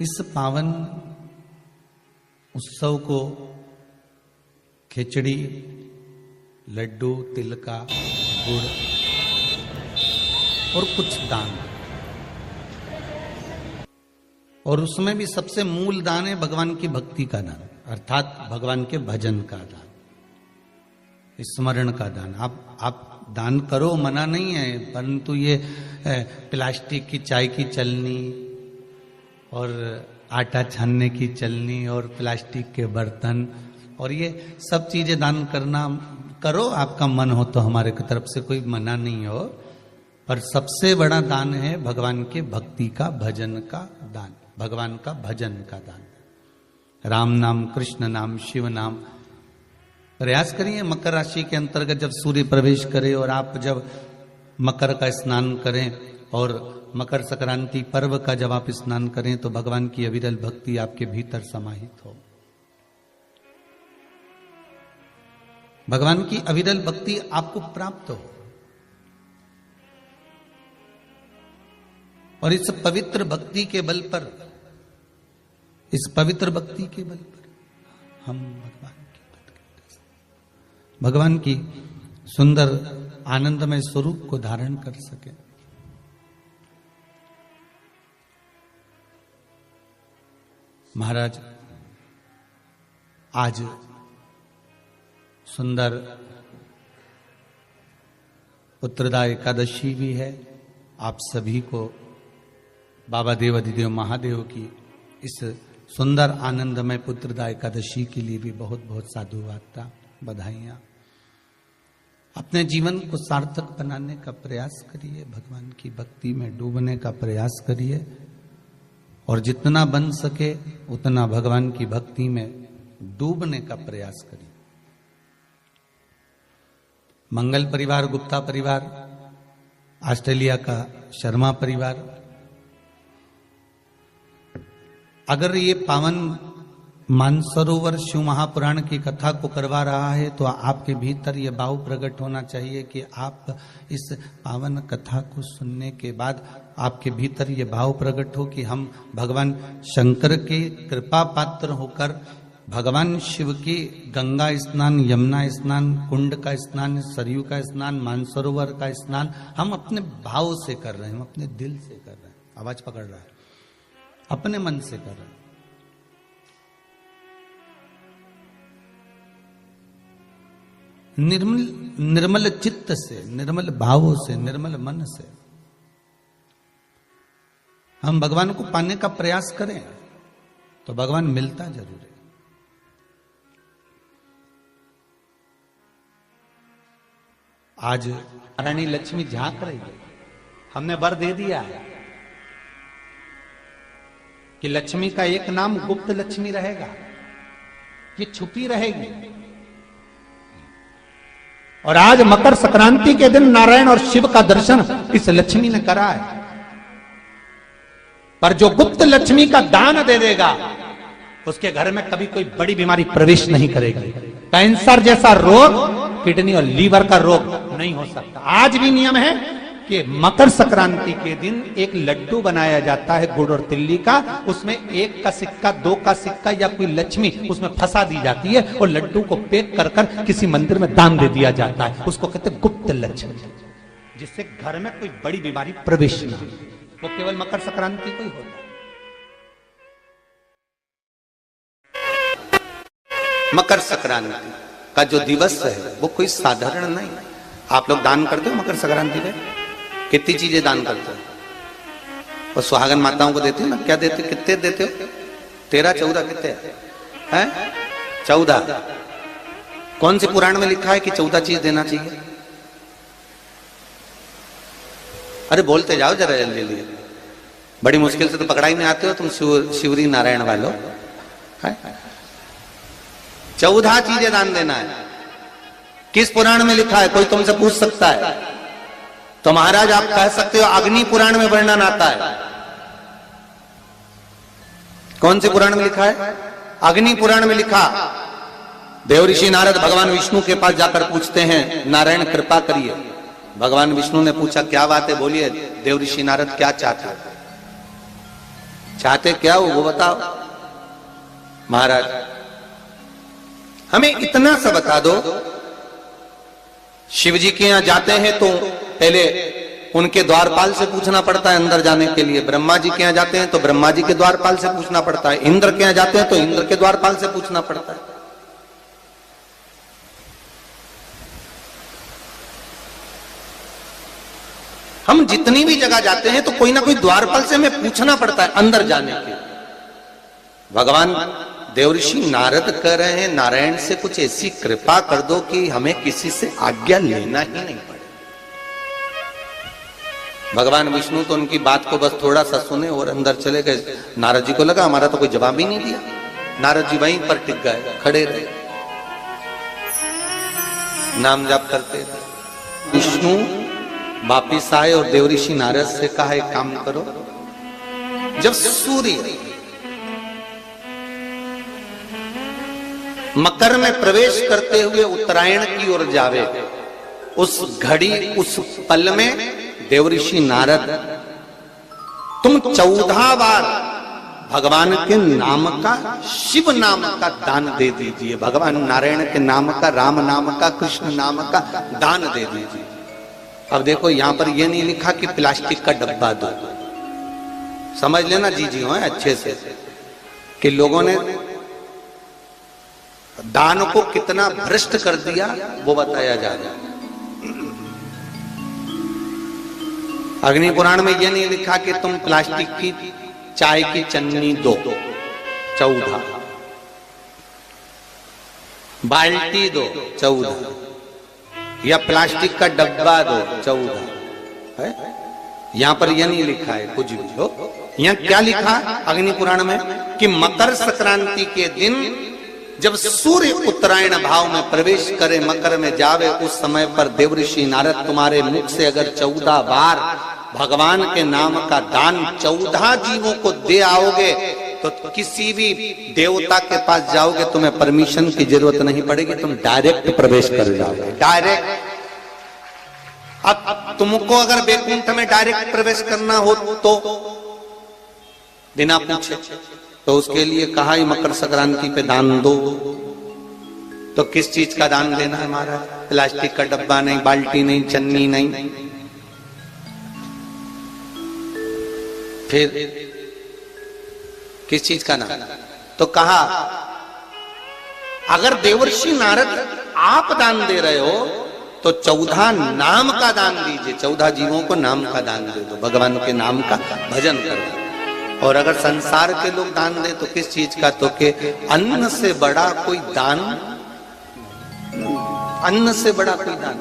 इस पावन उत्सव को खिचड़ी, लड्डू, तिल का गुड़ और कुछ दान, और उसमें भी सबसे मूल दान है भगवान की भक्ति का दान, अर्थात भगवान के भजन का दान, स्मरण का दान। आप दान करो, मना नहीं है, परंतु ये प्लास्टिक की चाय की चलनी और आटा छानने की चलनी और प्लास्टिक के बर्तन और ये सब चीजें दान करना करो, आपका मन हो तो, हमारे की तरफ से कोई मना नहीं हो, पर सबसे बड़ा दान है भगवान के भक्ति का, भजन का दान, भगवान का भजन का दान। राम नाम, कृष्ण नाम, शिव नाम। प्रयास करिए मकर राशि के अंतर्गत जब सूर्य प्रवेश करे और आप जब मकर का स्नान करें और मकर संक्रांति पर्व का जब आप स्नान करें तो भगवान की अविरल भक्ति आपके भीतर समाहित हो। भगवान की अविरल भक्ति आपको प्राप्त हो और इस पवित्र भक्ति के बल पर, इस पवित्र भक्ति के बल पर हम भगवान की सुंदर आनंदमय स्वरूप को धारण कर सके। महाराज, आज सुंदर पुत्रदा एकादशी भी है। आप सभी को बाबा देव अधिदेव महादेव की इस सुंदर आनंदमय पुत्रदा एकादशी के लिए भी बहुत बहुत साधुवाद, बधाइयां। अपने जीवन को सार्थक बनाने का प्रयास करिए, भगवान की भक्ति में डूबने का प्रयास करिए और जितना बन सके उतना भगवान की भक्ति में डूबने का प्रयास करिए। मंगल परिवार, गुप्ता परिवार, ऑस्ट्रेलिया का शर्मा परिवार, अगर ये पावन मानसरोवर शिव महापुराण की कथा को करवा रहा है तो आपके भीतर ये भाव प्रकट होना चाहिए कि आप इस पावन कथा को सुनने के बाद आपके भीतर ये भाव प्रकट हो कि हम भगवान शंकर के कृपा पात्र होकर भगवान शिव की गंगा स्नान, यमुना स्नान, कुंड का स्नान, सरयू का स्नान, मानसरोवर का स्नान हम अपने भाव से कर रहे हैं, हम अपने दिल से कर रहे हैं। आवाज पकड़ रहा है, अपने मन से कर रहे हैं। निर्मल चित्त से, निर्मल भावों से, निर्मल मन से हम भगवान को पाने का प्रयास करें तो भगवान मिलता जरूर है। आज रानी लक्ष्मी झांक रही है, हमने वर दे दिया है कि लक्ष्मी का एक नाम गुप्त लक्ष्मी रहेगा, ये छुपी रहेगी। और आज मकर संक्रांति के दिन नारायण और शिव का दर्शन इस लक्ष्मी ने करा है, पर जो गुप्त लक्ष्मी का दान दे देगा उसके घर में कभी कोई बड़ी बीमारी प्रवेश नहीं करेगी। कैंसर जैसा रोग, किडनी और लीवर का रोग नहीं हो सकता। आज भी नियम है कि मकर संक्रांति के दिन एक लड्डू बनाया जाता है गुड़ और तिल्ली का, उसमें 1 का सिक्का, 2 का सिक्का या कोई लक्ष्मी उसमें फंसा दी जाती है और लड्डू को पैक कर कर किसी मंदिर में दान दे दिया जाता है। उसको कहते हैं गुप्त लक्ष्मी, जिससे घर में कोई बड़ी बीमारी प्रवेश न हो। वो केवल मकर संक्रांति को ही होता है। मकर संक्रांति का जो दिवस है वो कोई साधारण नहीं। आप लोग दान करते हो मकर संक्रांति पे? कितनी चीजें दान करते हो? और सुहागन माताओं को देते हो ना? क्या देते, कितने देते हो? 13, 14 कितने हैं? 14। कौन से पुराण में लिखा है कि 14 चीज देना चाहिए? अरे बोलते जाओ जरा जल्दी जल्दी, बड़ी मुश्किल से तो पकड़ा ही नहीं आते हो तुम शिवरी नारायण वालों। 14 चीजें दान देना है। किस पुराण में लिखा है? कोई तुमसे पूछ सकता है तो महाराज आप कह सकते हो अग्नि पुराण में वर्णन आता है। कौन से पुराण में लिखा है? अग्नि पुराण में लिखा। देवऋषि नारद भगवान विष्णु के पास जाकर पूछते हैं, नारायण कृपा करिए। भगवान विष्णु ने पूछा क्या बात है, बोलिए देवऋषि नारद क्या चाहते हो? चाहते क्या हो वो बताओ महाराज, हमें इतना सा बता दो। शिव जी के यहां जाते हैं तो पहले उनके द्वारपाल से पूछना पड़ता है अंदर जाने के लिए। ब्रह्मा जी के यहां जाते हैं तो ब्रह्मा जी के द्वारपाल से पूछना पड़ता है। इंद्र के यहां जाते हैं तो इंद्र के द्वारपाल से पूछना पड़ता है। हम जितनी भी जगह जाते हैं तो कोई ना कोई द्वारपाल से हमें पूछना पड़ता है अंदर जाने के। भगवान देवऋषि नारद कह रहे हैं नारायण से कुछ ऐसी कृपा कर दो कि हमें किसी से आज्ञा लेना ही नहीं पड़े। भगवान विष्णु तो उनकी बात को बस थोड़ा सा सुने और अंदर चले गए। नारद जी को लगा हमारा तो कोई जवाब ही नहीं दिया। नारद जी वहीं पर टिक गए, खड़े रहे, नाम जाप करते रहे। विष्णु वापिस आए और देवऋषि नारद से कहा एक काम करो, जब सूर्य मकर में प्रवेश करते हुए उत्तरायण की ओर जावे, उस घड़ी उस पल में देवऋषि नारद तुम 14 बार भगवान के नाम का, शिव नाम का दान दे दीजिए। भगवान नारायण के नाम का, राम नाम का, कृष्ण नाम का दान दे दीजिए। अब देखो यहां पर यह नहीं लिखा कि प्लास्टिक का डब्बा दो, समझ लेना जी हो अच्छे से, कि लोगों ने दान को कितना भ्रष्ट कर दिया वो बताया जा रहा है। अग्नि पुराण में यह नहीं लिखा कि तुम प्लास्टिक की चाय की चन्नी दो 14, बाल्टी दो 14, या प्लास्टिक का डब्बा दो 14 है। यहां पर यह नहीं लिखा है कुछ भी हो। यहां क्या लिखा अग्नि पुराण में कि मकर संक्रांति के दिन जब सूर्य उत्तरायण भाव में प्रवेश करे, मकर में जावे, उस समय पर देवऋषि नारद तुम्हारे मुख से अगर 14 बार भगवान के नाम का दान 14 जीवों को दे आओगे तो किसी भी देवता के पास जाओगे, तुम्हें परमिशन की जरूरत नहीं पड़ेगी, तुम डायरेक्ट प्रवेश कर जाओगे, डायरेक्ट। अब तुमको अगर वैकुंठ में डायरेक्ट प्रवेश करना हो तो बिना पूछे, तो उसके लिए कहा ही मकर संक्रांति पे दान दो। तो किस चीज का दान देना है महाराज? प्लास्टिक का डब्बा नहीं, बाल्टी नहीं, चन्नी नहीं, फिर किस चीज का नाम? तो कहा अगर देवर्षि नारद आप दान दे रहे हो तो 14 नाम का दान दीजिए, 14 जीवों को नाम का दान दे दो, भगवान के नाम का भजन करो। और अगर संसार के लोग दान दे तो किस चीज का? तो के अन्न से बड़ा कोई दान, अन्न से बड़ा कोई दान